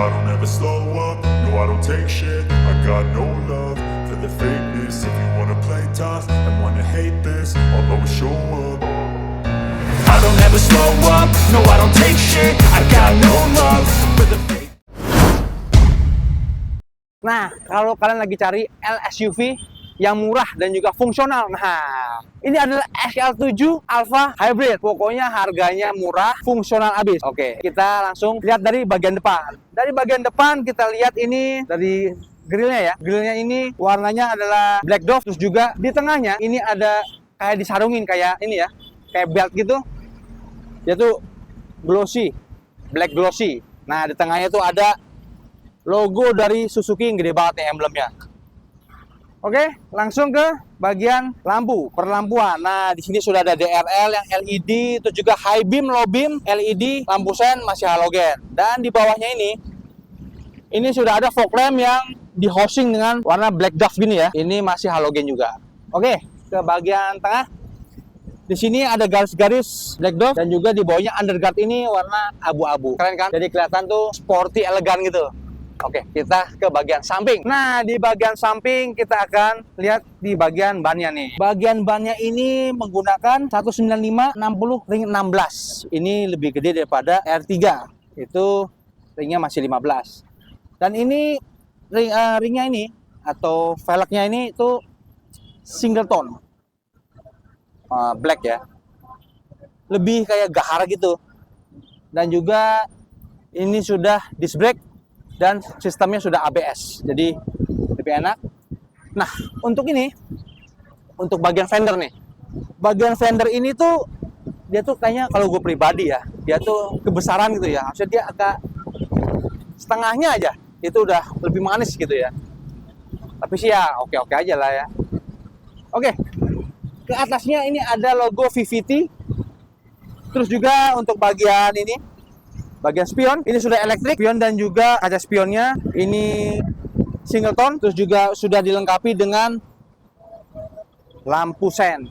I don't ever slow up, no I don't take shit. I got no love for the fakeness. If you wanna play tough and wanna hate this, I'll always show up. I don't ever slow up, no I don't take shit. I got no love for the fake. Nah, kalau kalian lagi cari LSUV yang murah dan juga fungsional, nah ini adalah XL7 Alpha Hybrid. Pokoknya harganya murah, fungsional abis. Oke, kita langsung lihat dari bagian depan. Dari bagian depan kita lihat ini dari grillnya ya. Grillnya ini warnanya adalah black dove. Terus juga di tengahnya ini ada kayak disarungin kayak ini ya, kayak belt gitu. Dia tuh glossy, black glossy. Nah di tengahnya tuh ada logo dari Suzuki yang gede banget nih emblemnya. Oke, langsung ke bagian lampu, perlampuan. Nah, di sini sudah ada DRL yang LED, itu juga high beam, low beam, LED, lampu sen masih halogen. Dan di bawahnya ini sudah ada fog lamp yang di housing dengan warna black dove gini ya. Ini masih halogen juga. Oke, ke bagian tengah. Di sini ada garis-garis black dove dan juga di bawahnya underguard ini warna abu-abu. Keren kan? Jadi kelihatan tuh sporty, elegan gitu. Oke, kita ke bagian samping. Nah, di bagian samping kita akan lihat di bagian bannya nih. Bagian bannya ini menggunakan 195/60 ring 16. Ini lebih gede daripada R3. Itu ringnya masih 15. Dan ini ringnya ini atau velgnya ini itu single tone. Black ya. Lebih kayak gahar gitu. Dan juga ini sudah disc brake dan sistemnya sudah ABS, jadi lebih enak. Nah, untuk bagian fender nih, bagian fender ini tuh dia tuh kayaknya kalau gue pribadi ya, dia tuh kebesaran gitu ya, maksudnya dia agak setengahnya aja, itu udah lebih manis gitu ya. Tapi sih ya oke-oke aja lah ya. Oke, ke atasnya ini ada logo VVT, terus juga untuk bagian ini, bagian spion, ini sudah elektrik, spion dan juga kaca spionnya ini single tone, terus juga sudah dilengkapi dengan lampu sen.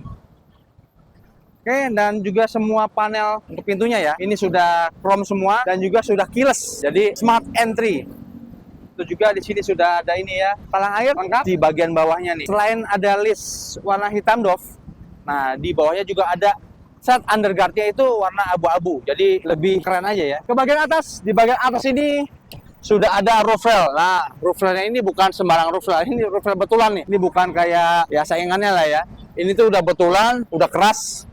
Oke, dan juga semua panel untuk pintunya ya, ini sudah chrome semua dan juga sudah keyless, jadi smart entry. Itu juga di sini sudah ada ini ya, talang air lengkap di bagian bawahnya nih. Selain ada list warna hitam dove, nah di bawahnya juga ada set underguardnya itu warna abu-abu, jadi lebih keren aja ya. Ke bagian atas, di bagian atas ini sudah ada roof rail. Nah, roof railnya ini bukan sembarang roof rail, ini roof rail betulan nih. Ini bukan kayak ya saingannya lah ya. Ini tuh udah betulan, udah keras.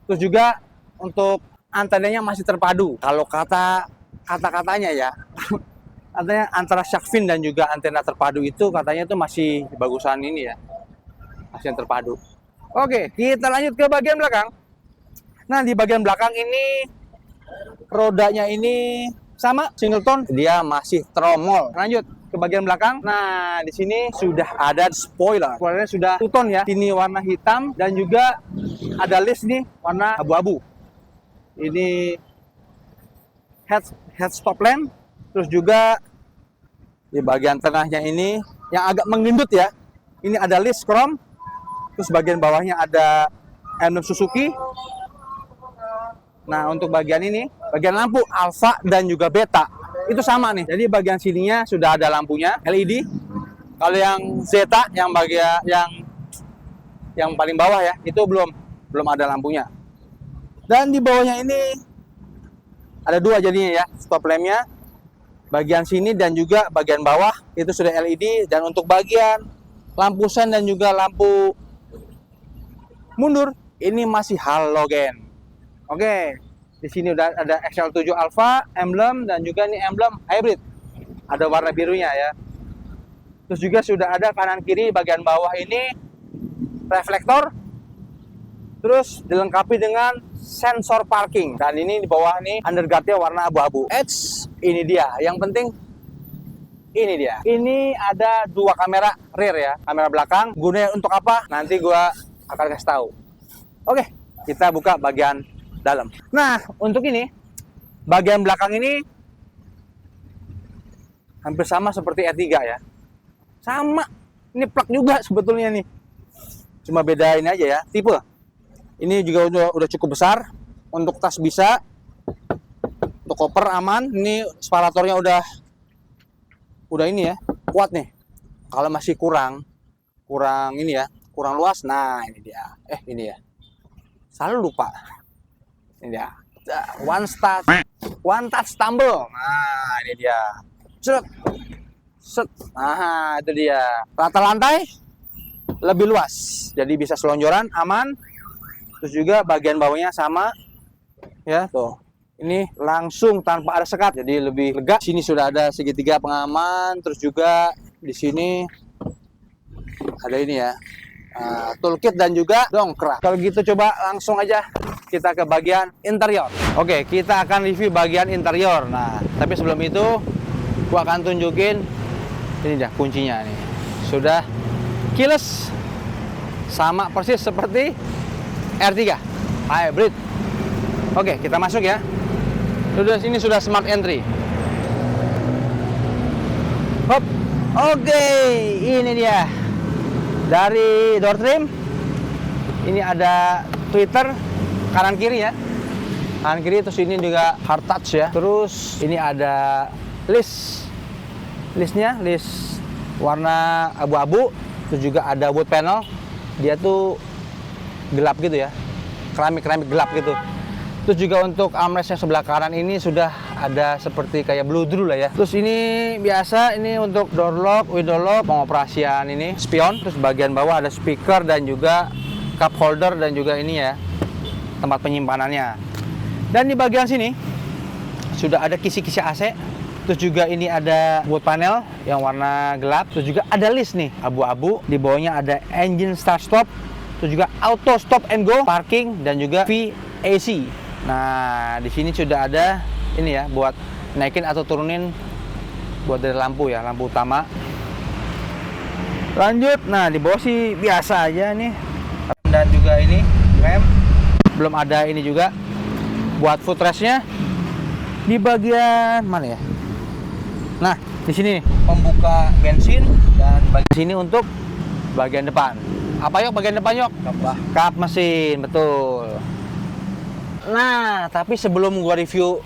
Terus juga untuk antenanya masih terpadu. Kalau kata-katanya ya, katanya antara shark fin dan juga antena terpadu itu katanya tuh masih bagusan ini ya, masih yang terpadu. Oke, kita lanjut ke bagian belakang. Nah, di bagian belakang ini rodanya ini sama single tone, dia masih tromol. Lanjut ke bagian belakang. Nah, di sini sudah ada spoiler. Spoilernya sudah two tone ya. Ini warna hitam dan juga ada list nih warna abu-abu. Ini head stop lamp. Terus juga di bagian tengahnya ini yang agak menggendut ya. Ini ada list chrome. Terus bagian bawahnya ada emblem Suzuki. Nah, untuk bagian ini, bagian lampu alpha dan juga beta itu sama nih. Jadi bagian sininya sudah ada lampunya LED. Kalau yang zeta yang bagian yang paling bawah ya, itu belum ada lampunya. Dan di bawahnya ini ada dua jadinya ya, stop lampnya. Bagian sini dan juga bagian bawah itu sudah LED, dan untuk bagian lampu sen dan juga lampu mundur ini masih halogen. Oke, di sini udah ada XL7 Alpha, emblem, dan juga ini emblem hybrid. Ada warna birunya ya. Terus juga sudah ada kanan kiri bagian bawah ini reflektor. Terus dilengkapi dengan sensor parking. Dan ini di bawah nih underguardnya warna abu-abu. Ini dia. Yang penting ini dia. Ini ada dua kamera rear ya, kamera belakang. Gunanya untuk apa? Nanti gua akan kasih tahu. Oke, kita buka bagian dalam. Nah, untuk ini bagian belakang ini hampir sama seperti R3 ya. Sama. Ini plug juga sebetulnya nih. Cuma beda ini aja ya, tipe. Ini juga udah cukup besar. Untuk tas bisa. Untuk koper aman. Ini separatornya udah udah ini ya, kuat nih. Kalau masih kurang ini ya, kurang luas. Nah, ini dia. Ini ya. Selalu lupa. Ini dia. One touch tumble. Nah, ini dia. Set. Set. Nah, itu dia. Rata lantai lebih luas. Jadi bisa selonjoran aman. Terus juga bagian bawahnya sama. Ya, tuh. Ini langsung tanpa ada sekat, jadi lebih lega. Sini sudah ada segitiga pengaman, terus juga di sini ada ini ya, toolkit dan juga dongkrak. Kalau gitu coba langsung aja kita ke bagian interior. Oke, kita akan review bagian interior. Nah, tapi sebelum itu gua akan tunjukin ini dah kuncinya nih. Sudah keyless, sama persis seperti R3 hybrid. Oke, kita masuk ya. Sini sudah smart entry. Hop. Oke, ini dia. Dari door trim ini ada tweeter kanan kiri ya. Kanan kiri, terus ini juga hard touch ya. Terus ini ada listnya warna abu-abu. Terus juga ada wood panel. Dia tuh gelap gitu ya. Keramik gelap gitu. Terus juga untuk armrest yang sebelah kanan ini sudah ada seperti kayak bludru lah ya. Terus ini biasa, ini untuk door lock, window lock, pengoperasian ini spion. Terus bagian bawah ada speaker dan juga cup holder dan juga ini ya tempat penyimpanannya. Dan di bagian sini sudah ada kisi-kisi AC. Terus juga ini ada wood panel yang warna gelap. Terus juga ada list nih abu-abu. Di bawahnya ada engine start stop. Terus juga auto stop and go, parking dan juga VAC. Nah, di sini sudah ada ini ya buat naikin atau turunin buat dari lampu ya, lampu utama. Lanjut, nah di bawah sih biasa aja nih. Dan juga ini rem. Belum ada ini juga buat footrestnya. Di bagian mana ya? Nah, di sini pembuka bensin dan bagian sini untuk bagian depan. Apa yuk bagian depan yuk? Kap mesin, betul. Nah, tapi sebelum gua review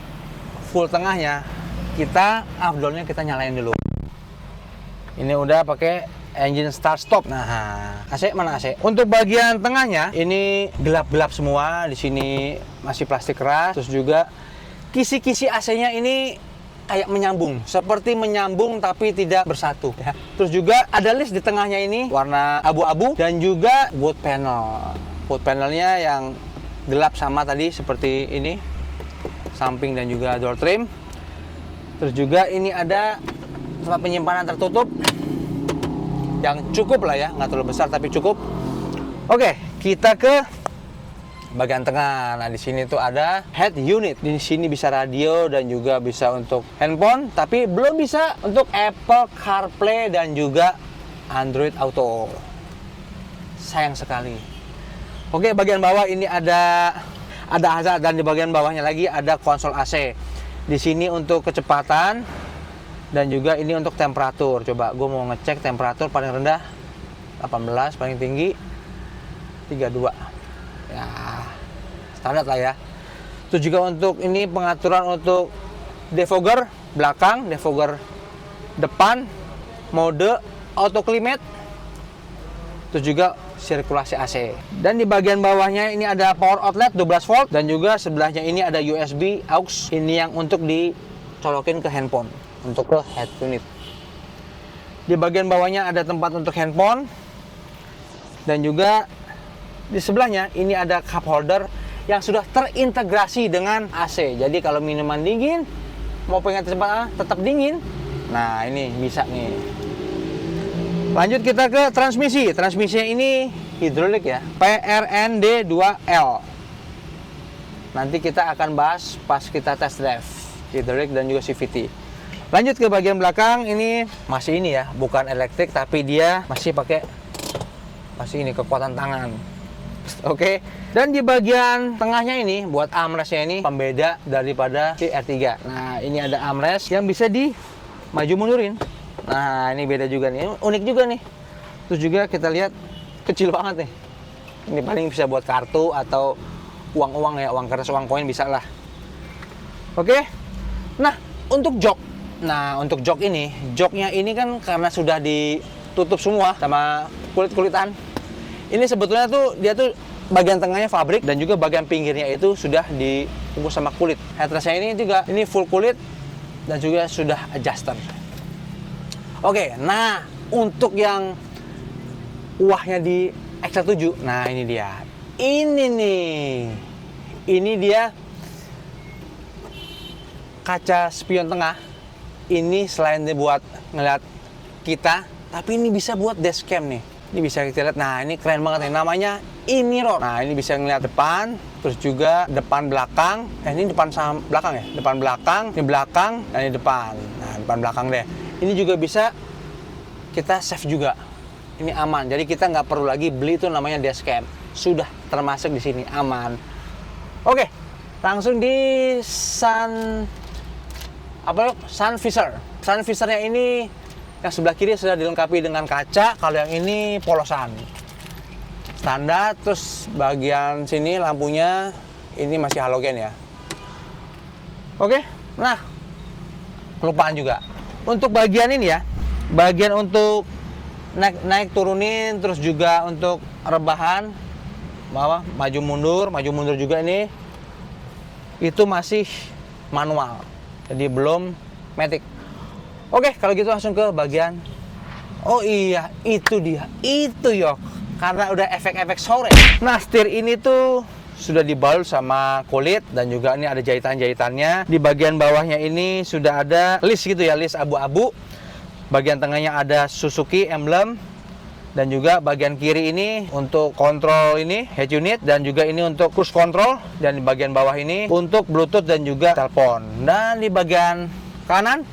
full tengahnya, kita afdolnya kita nyalain dulu. Ini udah pakai engine start stop. Nah, AC mana AC? Untuk bagian tengahnya ini gelap-gelap semua. Di sini masih plastik keras. Terus juga kisi-kisi AC-nya ini kayak menyambung, seperti menyambung tapi tidak bersatu ya. Terus juga ada list di tengahnya ini warna abu-abu dan juga wood panel. Wood panelnya yang gelap sama tadi seperti ini, samping dan juga door trim. Terus juga ini ada tempat penyimpanan tertutup yang cukup lah ya, nggak terlalu besar tapi cukup. Oke, kita ke bagian tengah. Nah, di sini tuh ada head unit. Di sini bisa radio dan juga bisa untuk handphone, tapi belum bisa untuk Apple CarPlay dan juga Android Auto. Sayang sekali. Oke, bagian bawah ini ada hazard dan di bagian bawahnya lagi ada konsol AC. Di sini untuk kecepatan dan juga ini untuk temperatur. Coba gue mau ngecek temperatur paling rendah 18, paling tinggi 32. Ya, standar lah ya. Terus juga untuk ini pengaturan untuk defogger belakang, defogger depan, mode auto climate. Terus juga sirkulasi AC. Dan di bagian bawahnya ini ada power outlet 12 volt dan juga sebelahnya ini ada USB aux. Ini yang untuk dicolokin ke handphone, untuk ke head unit. Di bagian bawahnya ada tempat untuk handphone dan juga di sebelahnya ini ada cup holder yang sudah terintegrasi dengan AC. Jadi kalau minuman dingin, mau pengen tetap dingin, nah ini bisa nih. Lanjut kita ke transmisi. Transmisinya ini hidrolik ya, PRND2L. Nanti kita akan bahas pas kita test drive hidrolik dan juga CVT. Lanjut ke bagian belakang, ini masih ini ya, bukan elektrik tapi dia masih pakai ini kekuatan tangan. Oke. Dan di bagian tengahnya ini buat armrestnya ini pembeda daripada si R3. Nah, ini ada armrest yang bisa di maju mundurin. Nah, ini beda juga nih, unik juga nih. Terus juga kita lihat kecil banget nih. Ini paling bisa buat kartu atau uang-uang ya, uang kertas, uang koin bisa lah. Oke. Nah, untuk jok Nah, untuk joknya ini kan karena sudah ditutup semua sama kulit-kulitan. Ini sebetulnya tuh dia tuh bagian tengahnya fabrik dan juga bagian pinggirnya itu sudah dibungkus sama kulit. Headrestnya ini juga ini full kulit dan juga sudah adjuster. Oke, nah untuk yang wahnya di X7, nah ini dia. Ini nih. Ini dia kaca spion tengah. Ini selain buat ngeliat kita, tapi ini bisa buat dashcam nih. Ini bisa kita lihat. Nah, ini keren banget nih. Namanya e-mirror. Nah, ini bisa ngeliat depan, terus juga depan belakang. Ini depan sama belakang ya. Depan belakang, ini belakang, dan ini depan. Nah, depan belakang deh. Ini juga bisa kita save juga. Ini aman. Jadi kita nggak perlu lagi beli itu namanya dashcam. Sudah termasuk di sini, aman. Oke, langsung di sun visor. Sun visornya ini yang sebelah kiri sudah dilengkapi dengan kaca, kalau yang ini polosan. Standar, terus bagian sini lampunya ini masih halogen ya. Oke, nah kelupaan juga. Untuk bagian ini ya, bagian untuk naik turunin, terus juga untuk rebahan, bawah, maju mundur juga ini, itu masih manual. Jadi belum matic. Oke, kalau gitu langsung ke bagian. Oh iya, itu dia. Itu yok. Karena udah efek-efek sore. Nah, setir ini tuh sudah dibalut sama kulit dan juga ini ada jahitan-jahitannya. Di bagian bawahnya ini sudah ada list gitu ya, list abu-abu. Bagian tengahnya ada Suzuki emblem. Dan juga bagian kiri ini untuk kontrol ini head unit, dan juga ini untuk cruise control, dan di bagian bawah ini untuk Bluetooth dan juga telepon. Dan di bagian kanan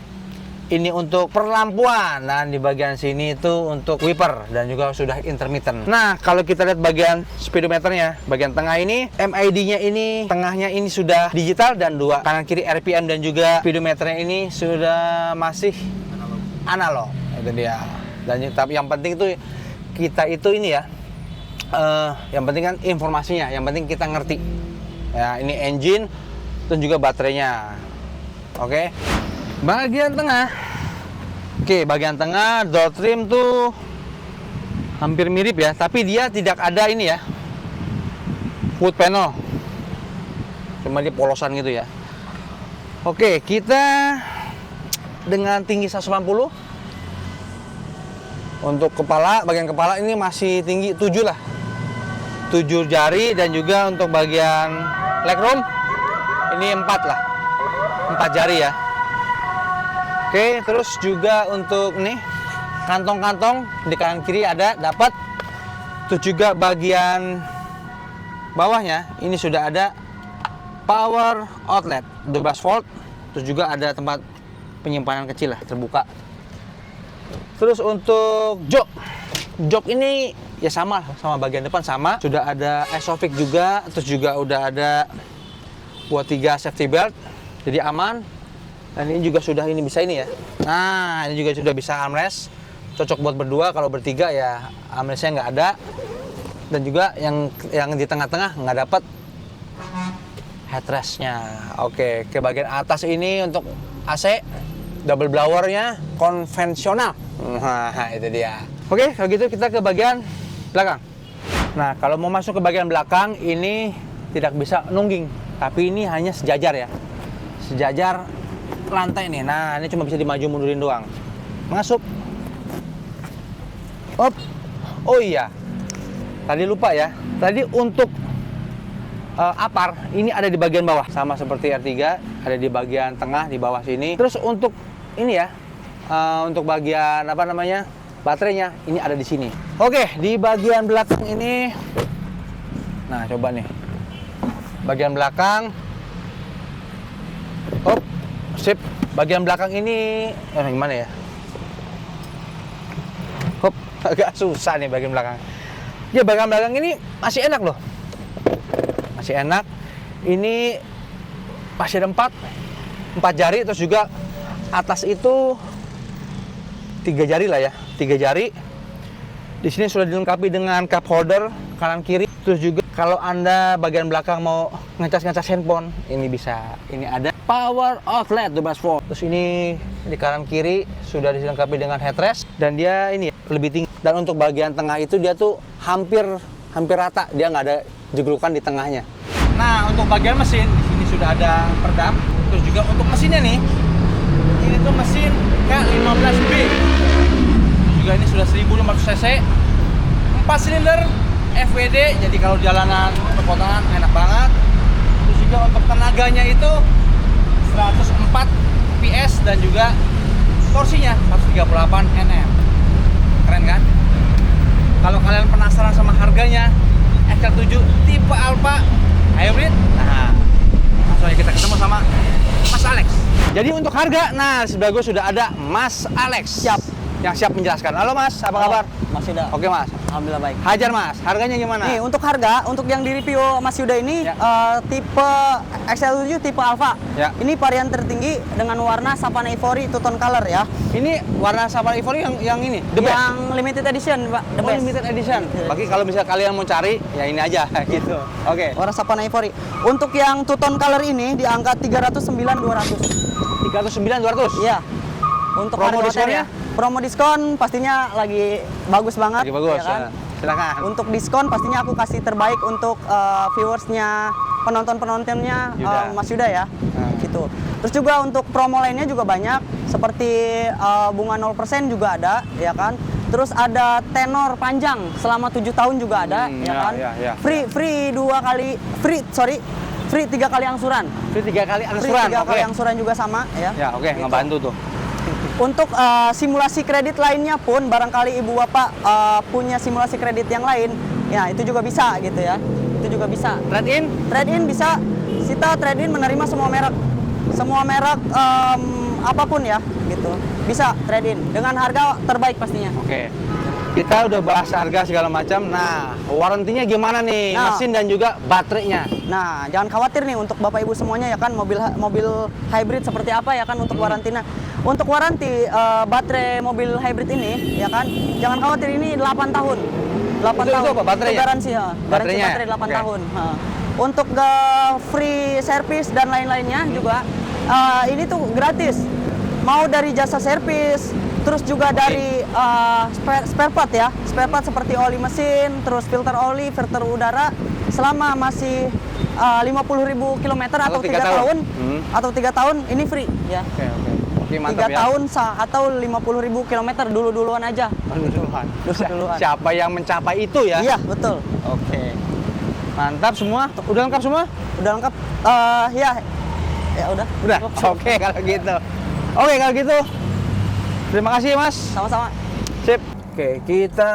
ini untuk perlampuan, dan di bagian sini itu untuk wiper dan juga sudah intermittent. Nah, kalau kita lihat bagian speedometernya, bagian tengah ini MID-nya ini tengahnya ini sudah digital, dan dua kanan kiri RPM dan juga speedometernya ini sudah masih analog. Itu dia. Dan tapi yang penting itu kita itu ini ya, yang penting kan informasinya, yang penting kita ngerti ya. Ini engine dan juga baterainya. Oke, bagian tengah. Oke, bagian tengah door trim tuh hampir mirip ya, tapi dia tidak ada ini ya, wood panel, cuma di polosan gitu ya. Oke, kita dengan tinggi 180. Untuk kepala, bagian kepala ini masih tinggi 7 lah. 7 jari, dan juga untuk bagian legroom ini 4 lah. 4 jari ya. Oke, terus juga untuk nih kantong-kantong di kanan kiri ada dapat. Terus juga bagian bawahnya ini sudah ada power outlet 12 volt. Terus juga ada tempat penyimpanan kecil lah, terbuka. Terus untuk jok ini ya sama bagian depan sama, sudah ada Isofix juga, terus juga udah ada buat 3 safety belt, jadi aman. Dan ini juga sudah ini bisa ini ya. Nah, ini juga sudah bisa armrest, cocok buat berdua. Kalau bertiga ya armrestnya nggak ada. Dan juga yang di tengah-tengah nggak dapat headrestnya. Oke, ke bagian atas ini untuk AC. Double blowernya konvensional. Nah, itu dia. Oke, kalau gitu kita ke bagian belakang. Nah, kalau mau masuk ke bagian belakang ini tidak bisa nungging, tapi ini hanya sejajar ya. Sejajar lantai nih. Nah, ini cuma bisa dimaju mundurin doang. Masuk. Op. Oh iya. Tadi lupa ya. Tadi untuk apar ini ada di bagian bawah, sama seperti R3, ada di bagian tengah di bawah sini. Terus untuk ini ya, untuk bagian apa namanya, baterainya ini ada di sini. Oke, di bagian belakang ini, nah coba nih, bagian belakang, sip. Bagian belakang ini, gimana ya? Agak susah nih bagian belakang. Ya, bagian belakang ini masih enak loh, masih enak. Ini masih ada 4 jari, terus juga atas itu 3 jari lah ya, 3 jari. Di sini sudah dilengkapi dengan cup holder kanan kiri. Terus juga kalau Anda bagian belakang mau ngecas handphone, ini bisa. Ini ada power outlet 12 volt. Terus ini di kanan kiri sudah dilengkapi dengan headrest dan dia ini lebih tinggi. Dan untuk bagian tengah itu dia tuh hampir rata, dia nggak ada jeglukan di tengahnya. Nah, untuk bagian mesin di sini sudah ada perdam. Terus juga untuk mesinnya nih, ini tuh mesin K15B. Terus juga ini sudah 1500 cc, 4 silinder FWD, jadi kalau jalanan perkotaan enak banget. Terus juga untuk tenaganya itu 104 PS dan juga torsinya 138 Nm. Keren kan? Kalau kalian penasaran sama harganya, XL7 tipe Alpha Hybrid, nah langsung aja kita ketemu sama Mas Alex. Jadi untuk harga, nah sebelah gue sudah ada Mas Alex. Siap. Yang siap menjelaskan. Halo Mas, apa kabar? Mas Yuda. Oke Mas. Alhamdulillah baik. Hajar Mas, harganya gimana? Nih untuk harga, untuk yang di review Mas Yuda ini Ya. tipe XL7 tipe Alpha. Ya. Ini varian tertinggi dengan warna Savannah Ivory two tone color ya. Ini warna Savannah Ivory yang ini, the best. Yang limited edition, Pak. The Oh, best. limited edition. Bagi kalau misalnya kalian mau cari, ya ini aja gitu. Oke. Warna Savannah Ivory. Untuk yang two tone color ini di angka 309.200. 309.200. Iya. Untuk Promo harga diskonnya? hotelnya, promo diskon pastinya lagi bagus banget. Lagi bagus. ya kan? Ya. Silakan. Untuk diskon pastinya aku kasih terbaik untuk viewersnya, penontonnya Yuda. Mas Yuda ya. Gitu. Terus juga untuk promo lainnya juga banyak, seperti bunga 0% juga ada, ya kan. Terus ada tenor panjang selama 7 tahun juga ada, ya kan. Ya. Free 3 kali angsuran. Free 3 kali Free angsuran. 3 kali Oke. angsuran juga sama ya. Ya, oke, Gitu. ngebantu tuh. Untuk simulasi kredit lainnya pun, barangkali ibu bapak punya simulasi kredit yang lain, ya itu juga bisa gitu ya. Itu juga bisa. Trade in? Trade-in bisa, kita trade-in menerima semua merek. Semua merek apapun ya gitu. Bisa trade-in dengan harga terbaik pastinya. Oke. Kita udah bahas harga segala macam. Nah, warantinya gimana nih? Nah. Mesin dan juga baterainya. Nah, jangan khawatir nih untuk Bapak Ibu semuanya ya kan, mobil hybrid seperti apa ya kan untuk warantinya. Untuk waranti baterai mobil hybrid ini ya kan, jangan khawatir, ini 8 tahun. 8 Itu tahun. apa, baterainya? Itu garansi ya. Garansi Baterainya? baterai 8 Oke. tahun. Ha. Untuk free service dan lain-lainnya juga ini tuh gratis. Mau dari jasa servis, terus juga dari spare part ya. Spare part seperti oli mesin, terus filter oli, filter udara selama masih 50.000 kilometer atau 3 tahun. Atau 3 tahun ini free ya. Oke. Oke, 3 mantap ya. tahun atau 50.000 kilometer duluan aja. Duluan. Duluan. Siapa yang mencapai itu ya? Iya, betul. Oke. Mantap semua. Udah lengkap semua? Udah lengkap. Ya udah. Udah. Oke, kalau gitu. Oke, kalau gitu. Terima kasih, Mas. Sama-sama. Sip. Oke, kita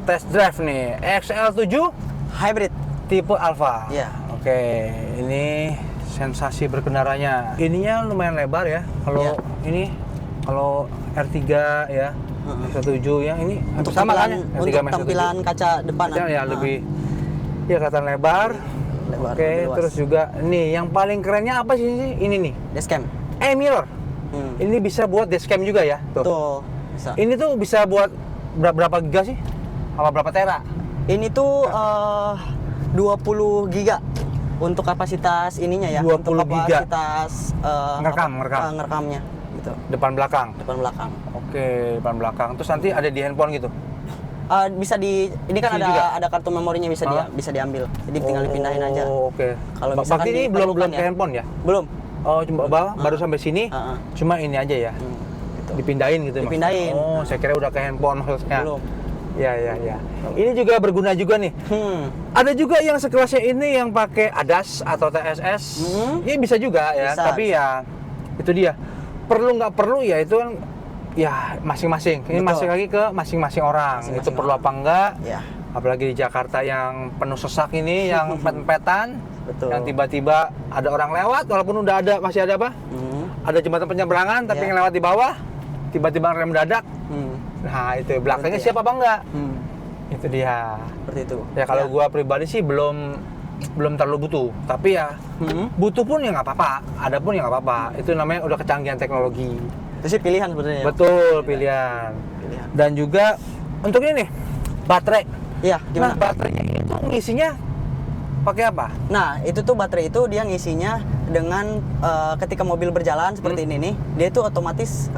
test drive nih. XL7 Hybrid. tipe Alpha. Iya. Oke, ini sensasi berkendaranya. Ininya lumayan lebar ya. Kalau Iya. ini, kalau R3 ya, XL7 ya, ini Untuk sama kan? tampilan, R3 untuk sama XL7. tampilan kaca depan. Ya, lebih ya kelihatan lebar. Lebar, Oke, lebih luas. terus juga nih yang paling kerennya apa sih ini nih? Dashcam. Mirror. Ini bisa buat dashcam juga ya? Tuh, bisa. Ini tuh bisa buat berapa giga sih? Apa berapa tera? Ini tuh 20 giga untuk kapasitas ininya ya. 20 untuk giga. kapasitas ngerekamnya gitu. Depan belakang. Depan belakang. Oke, depan belakang. Terus nanti ada di handphone gitu. Bisa ini kan Isi juga? ada kartu memorinya bisa diambil. Jadi tinggal dipindahin aja. Oh, oke. Kalau misalkan Berarti ini belum diperlukan ke handphone ya? Belum. Oh, cuma baru sampai sini. Cuma ini aja ya. Gitu. Dipindahin gitu Dipindahin. maksudnya. Oh, saya kira udah ke handphone maksudnya. Belum. Ya. Ini juga berguna juga nih. Ada juga yang sekelasnya ini yang pakai ADAS atau TSS. Ya bisa juga ya, Bisa. tapi ya itu dia. Perlu nggak perlu ya itu kan ya masing-masing. Ini Betul. masih lagi ke masing-masing orang. Masing-masing Itu perlu orang. apa enggak? Ya. Apalagi di Jakarta yang penuh sesak ini, yang pet-petan. Betul. Yang tiba-tiba ada orang lewat, walaupun udah ada, masih ada apa? Ada jembatan penyeberangan, tapi Ya. yang lewat di bawah, tiba-tiba rem mendadak. Nah itu belakangnya Berarti siapa apa enggak? Itu dia. Seperti itu. Ya kalau gua pribadi sih belum terlalu butuh, tapi ya butuh pun ya nggak apa-apa, ada pun ya nggak apa-apa. Itu namanya udah kecanggihan teknologi. Itu sih pilihan sebenarnya. ya. Betul, pilihan. Pilihan. Dan juga untuk ini nih, baterai. Iya, Nah, gimana? baterainya itu ngisinya pakai apa? Nah, itu tuh baterai itu dia ngisinya dengan ketika mobil berjalan seperti ini nih, dia itu otomatis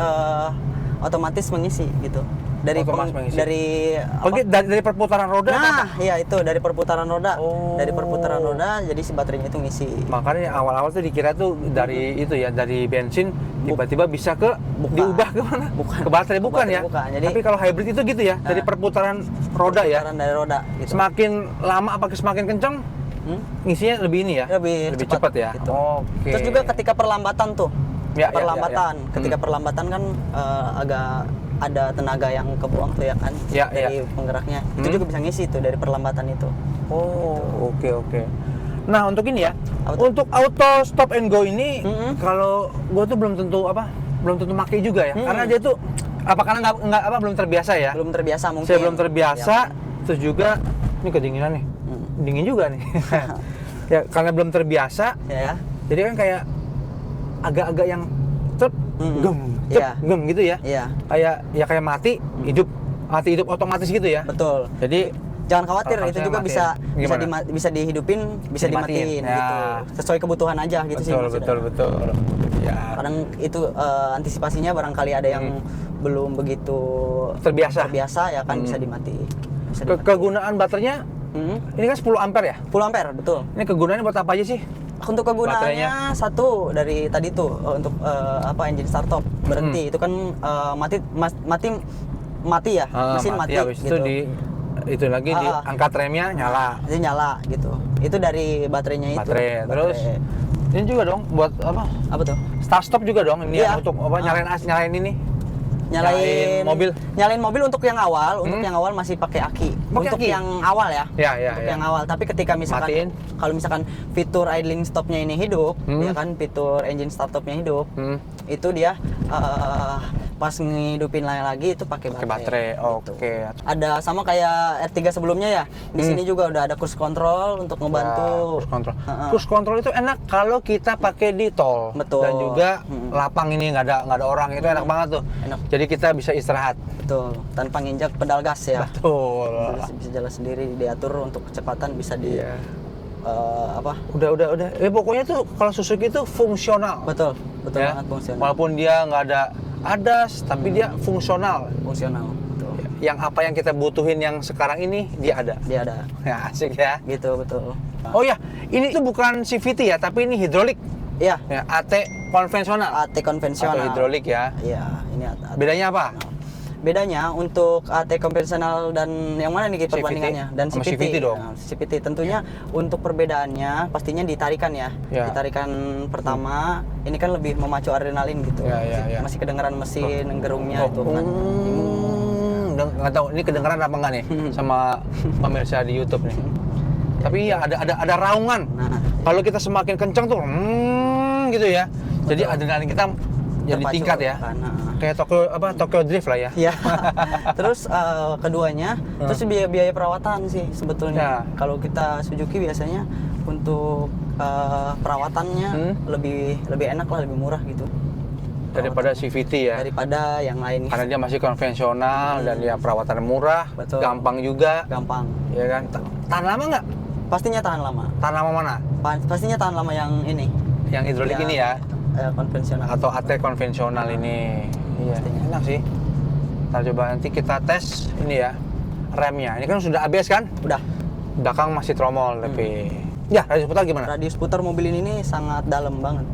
mengisi gitu. Dari dari perputaran roda. Nah, iya itu dari perputaran roda. Dari perputaran roda jadi si baterainya itu ngisi. Makanya awal-awal tuh dikira tuh dari itu ya, dari bensin tiba-tiba bisa diubah ke mana? Bukan. Ke baterai bukan ya? Bukan. Jadi, tapi kalau hybrid itu gitu ya, dari perputaran roda ya. Perputaran dari roda gitu. Semakin lama semakin kencang, ngisinya lebih ini ya? Lebih cepat ya. Gitu. Oke. Terus juga ketika perlambatan tuh. Ya. Ketika perlambatan kan agak ada tenaga yang kebuang tuh ya kan dari penggeraknya. Itu juga bisa ngisi tuh dari perlambatan itu. Oh, oke. Nah, untuk ini ya. Untuk auto stop and go ini kalau gua tuh belum tentu pakai juga ya. Karena dia tuh karena belum terbiasa ya. Belum terbiasa mungkin. Saya belum terbiasa. Terus juga ini kedinginan nih. Dingin juga nih. Ya, karena belum terbiasa. Ya. Jadi kan kayak agak-agak yang gem gitu ya. Iya. Kayak mati hidup otomatis gitu ya. Betul. Jadi jangan khawatir, itu juga bisa dihidupin, bisa dimatiin ya. gitu. Sesuai kebutuhan aja gitu sih. Betul. Ya. Kadang itu antisipasinya barangkali ada yang belum begitu terbiasa ya kan, bisa dimatiin. Kegunaan baterainya ini kan 10 ampere ya? 10 ampere, betul. Ini kegunaannya buat apa aja sih? Untuk kegunaannya satu dari tadi tuh untuk engine start stop berhenti itu kan mati ya, mesin mati habis gitu. Itu lagi diangkat remnya nyala. Jadi nyala gitu. Itu dari baterainya itu. Baterai. Terus ini juga dong buat apa? Apa tuh? Start stop juga dong ini ya, untuk nyalain ini. Nyalain mobil untuk yang awal, masih pakai aki. Untuk aki? yang awal ya. Yang awal. Tapi ketika misalkan kalau misalkan fitur idling stopnya ini hidup, ya kan fitur engine start stopnya hidup, itu dia pas ngidupin lagi itu pakai baterai. Oke. Gitu. Ada sama kayak R3 sebelumnya ya. Di sini juga udah ada cruise control untuk ngebantu. Cruise control itu enak kalau kita pakai di tol. Betul. Dan juga lapang ini nggak ada orang, itu enak banget tuh. Enak. Jadi kita bisa istirahat. Betul. Tanpa nginjak pedal gas ya. Betul. Bisa jalan sendiri, diatur untuk kecepatan bisa di Udah. Pokoknya tuh kalau Suzuki itu fungsional. Betul ya? Banget fungsional. Walaupun dia nggak ada ADAS, tapi dia fungsional. Betul. Yang apa yang kita butuhin yang sekarang ini dia ada. Ya, asik ya. Gitu, betul. Oh ya, ini tuh bukan CVT ya, tapi ini hidrolik. Iya. Ya, AT konvensional. AT konvensional. Atau hidrolik ya. Iya, ini AT. Bedanya apa? Bedanya untuk AT konvensional dan yang mana nih perbandingannya? Dan CVT dong. Nah, CVT tentunya untuk perbedaannya pastinya ditarikan ya. Ditarikan pertama ini kan lebih memacu adrenalin gitu. Ya. Masih kedengaran mesin gerungnya itu kan. Nggak tahu ini kedengaran apa enggak nih sama pemirsa di YouTube nih. Tapi ya ada raungan. Nah, kalau kita semakin kencang tuh gitu ya. Jadi adrenalin kita jadi tingkat ya. Kayak Tokyo Drift lah ya. Iya. Terus keduanya, terus biaya perawatan sih sebetulnya. Kalau kita Suzuki biasanya untuk perawatannya lebih enak lah, lebih murah gitu. Daripada CVT ya. Daripada yang lain. Karena dia masih konvensional dan dia perawatan murah, betul. Gampang juga. Gampang. Ya kan. Tahan lama nggak? Pastinya tahan lama. Tahan lama mana? Pastinya tahan lama yang ini. Yang hidrolik ini ya. Konvensional. Atau AT konvensional ini. Iya, enak sih. Ntar coba nanti kita tes ini ya, remnya. Ini kan sudah ABS kan? Udah. Belakang masih tromol tapi. Ya, radius putar gimana? Radius putar mobil ini sangat dalam banget.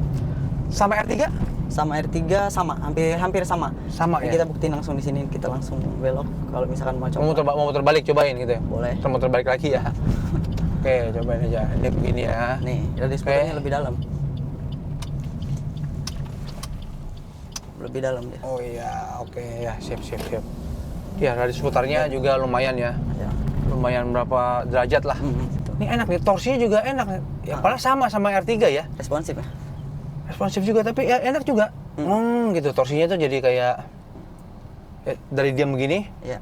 Sama R3? Sama R3 sama, hampir sama. Sama ya. Kita buktiin langsung di sini, kita langsung belok kalau misalkan mau coba. Mau muter balik cobain gitu ya? Boleh. Mau muter balik lagi ya. Oke, cobain aja. Ini begini ya. Nih, radius putarnya lebih dalam. Lebih dalam dia. Oh iya, oke ya, siap. Ya, radius putarnya juga lumayan ya. Lumayan berapa derajat lah. Ini enak nih, torsinya juga enak. Ya, padahal sama R3 ya. Responsif ya. Responsif juga, tapi ya enak juga. Gitu, torsinya tuh jadi kayak dari diam begini. Iya.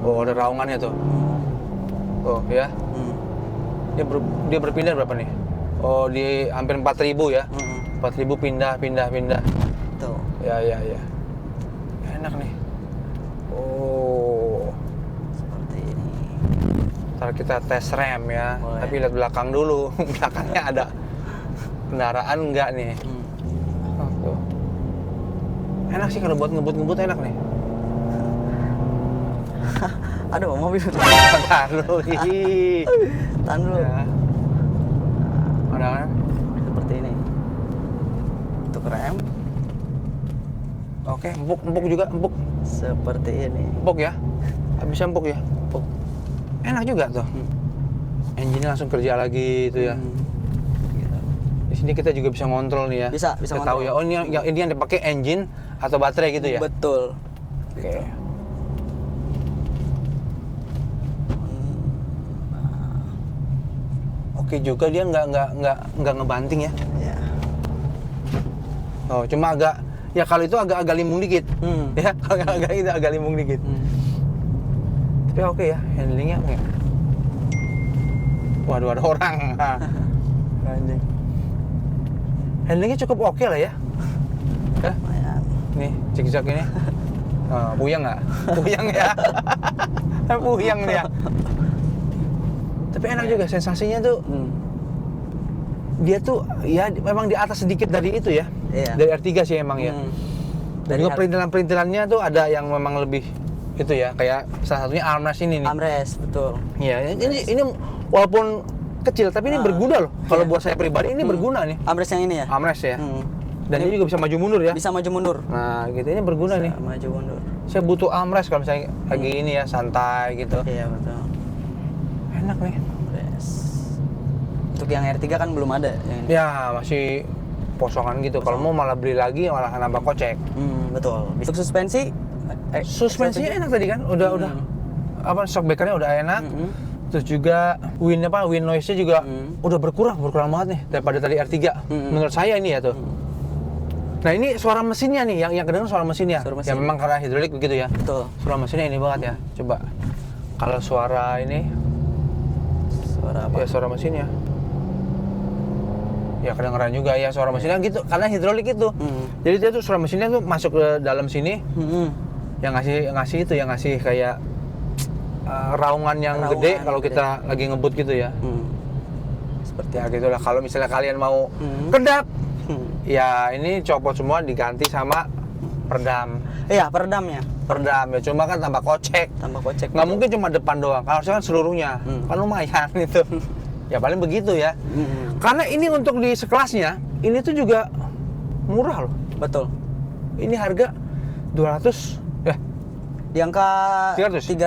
Oh, ada raungannya tuh. Oh ya. Dia berpindah berapa nih? Oh, di hampir 4.000 ya. 4.000 pindah. Tuh. Ya. Enak nih. Oh. Seperti ini. Ntar kita tes rem ya. Boleh. Tapi lihat belakang dulu. Belakangnya ada kendaraan enggak nih? Oh, tuh. Enak sih kalau buat ngebut-ngebut enak nih. Ada mobil. Tahan dulu. Ih. Tahan dulu. Ya. Ada kan? Seperti ini. Untuk rem Oke, empuk juga, empuk. seperti ini. Empuk ya? Bisa empuk ya? Empuk. Enak juga tuh. Engine langsung kerja lagi itu ya. Gitu. Di sini kita juga bisa ngontrol nih ya. Bisa Kita ngontrol. tahu ya. Oh ini yang dipakai engine atau baterai gitu ya. Betul. Oke. Oke juga dia nggak ngebanting ya. Ya. Oh cuma agak ya kalau itu agak limbung dikit. Ya agak limbung dikit. Tapi oke ya handlingnya oke. Waduh ada orang. Anjing. Handlingnya cukup oke lah ya. Ya. Lumayan. Nih zigzag ini. Puyeng nggak? Puyeng ya. Puyeng dia. Tapi enak juga sensasinya tuh. Dia tuh ya memang di atas sedikit dari itu ya. Iya. Dari R3 sih emang ya. Dan juga perintilan-perintilannya tuh ada yang memang lebih itu ya, kayak salah satunya armrest ini nih. Armrest, betul. Iya, ini walaupun kecil tapi ini berguna loh. Kalau buat saya pribadi ini berguna nih. Armrest yang ini ya? Armrest ya. Dan ini juga bisa maju mundur ya. Bisa maju mundur. Nah, gitu ini berguna nih. Maju mundur. Saya butuh armrest kalau misalnya lagi ini ya, santai gitu. Iya, betul. Enak nih. Armrest. Untuk yang R3 kan belum ada yang ini. Ya, masih posongan gitu. Kalau mau malah beli lagi malah nambah kocek. Betul. Untuk suspensi Suspensinya enak tadi kan, udah apa shock breakernya udah enak. Terus juga wind noise-nya juga udah berkurang banget nih daripada tadi R3. Menurut saya ini ya tuh. Nah ini suara mesinnya nih, yang kedengar suara mesinnya. Suara Ya mesin. memang karena hidrolik begitu ya. Betul. Suara mesinnya ini banget ya. Coba kalau suara ini, Suara apa? ya suara mesinnya. Ya kedengeran juga ya suara mesinnya gitu, karena hidrolik itu. Jadi dia tuh suara mesinnya tuh masuk ke dalam sini. Yang ngasih kayak raungan yang gede kalau kita lagi ngebut gitu ya. Seperti ya gitulah. Kalau misalnya kalian mau kedap, ya ini copot semua diganti sama peredam. Iya, peredamnya. Peredam ya, cuma kan tambah kocek. Tambah kocek. Nggak mungkin cuma depan doang. Harusnya kan seluruhnya. Kan lumayan itu. Ya paling begitu ya. Karena ini untuk di sekelasnya, ini tuh juga murah loh. Betul. Ini harga 200 Di angka 300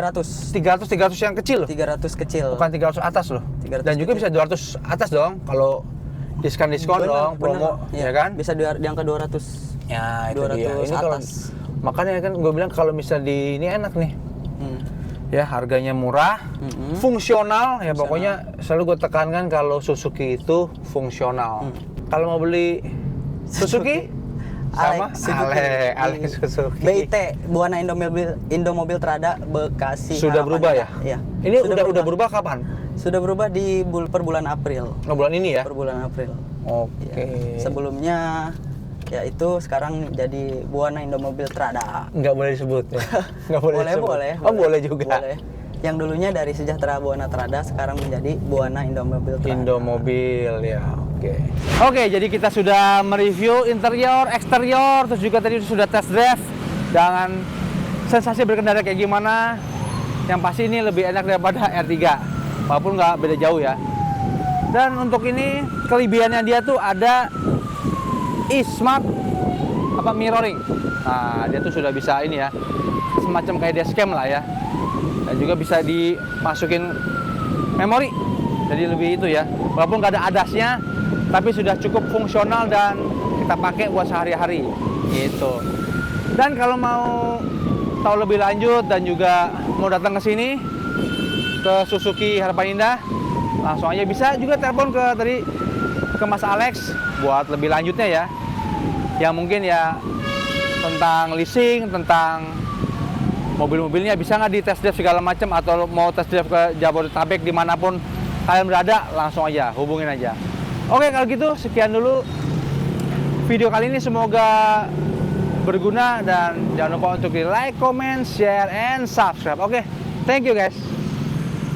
yang kecil loh. 300 kecil. Bukan 300 atas loh. 300 Dan juga kecil. bisa 200 atas dong kalau diskon dong, promo ya kan? Bisa di angka 200. Ya itu 200 dia. Ini kalau atas. makanya kan gue bilang kalau misalnya di ini enak nih. Ya harganya murah, fungsional ya pokoknya selalu gue tekankan kalau Suzuki itu fungsional. Kalau mau beli Suzuki sama Alex Suzuki. BIT Buana Indomobil Trada Bekasi. Sudah berubah ya? Iya. Ini udah berubah kapan? Sudah berubah di per bulan April. Oh, bulan ini ya? Per bulan April. Oke. Ya. Sebelumnya ya itu sekarang jadi Buana Indomobil Trada. Nggak boleh disebut ya? Nggak boleh disebut? Boleh. Oh boleh juga? Boleh. Yang dulunya dari Sejahtera Buana Trada sekarang menjadi Buana Indomobil Trada. Indomobil ya, oke. Oke, jadi kita sudah mereview interior, eksterior, terus juga tadi sudah test drive dengan sensasi berkendara kayak gimana. Yang pasti ini lebih enak daripada R3, walaupun nggak beda jauh ya. Dan untuk ini kelebihannya dia tuh ada e-smart mirroring. Nah, dia tuh sudah bisa ini ya, semacam kayak dashcam lah ya. Dan juga bisa dimasukin memori, jadi lebih itu ya, walaupun nggak ada ADAS-nya tapi sudah cukup fungsional dan kita pakai buat sehari-hari gitu. Dan kalau mau tahu lebih lanjut dan juga mau datang ke sini ke Suzuki Harapan Indah, langsung aja bisa juga telepon ke Mas Alex buat lebih lanjutnya ya, yang mungkin ya tentang leasing, tentang mobil-mobilnya bisa nggak di test drive segala macam, atau mau test drive ke Jabodetabek dimanapun kalian berada, langsung aja hubungin aja. Oke, kalau gitu sekian dulu video kali ini, semoga berguna dan jangan lupa untuk di like, comment, share, and subscribe. Oke, thank you guys.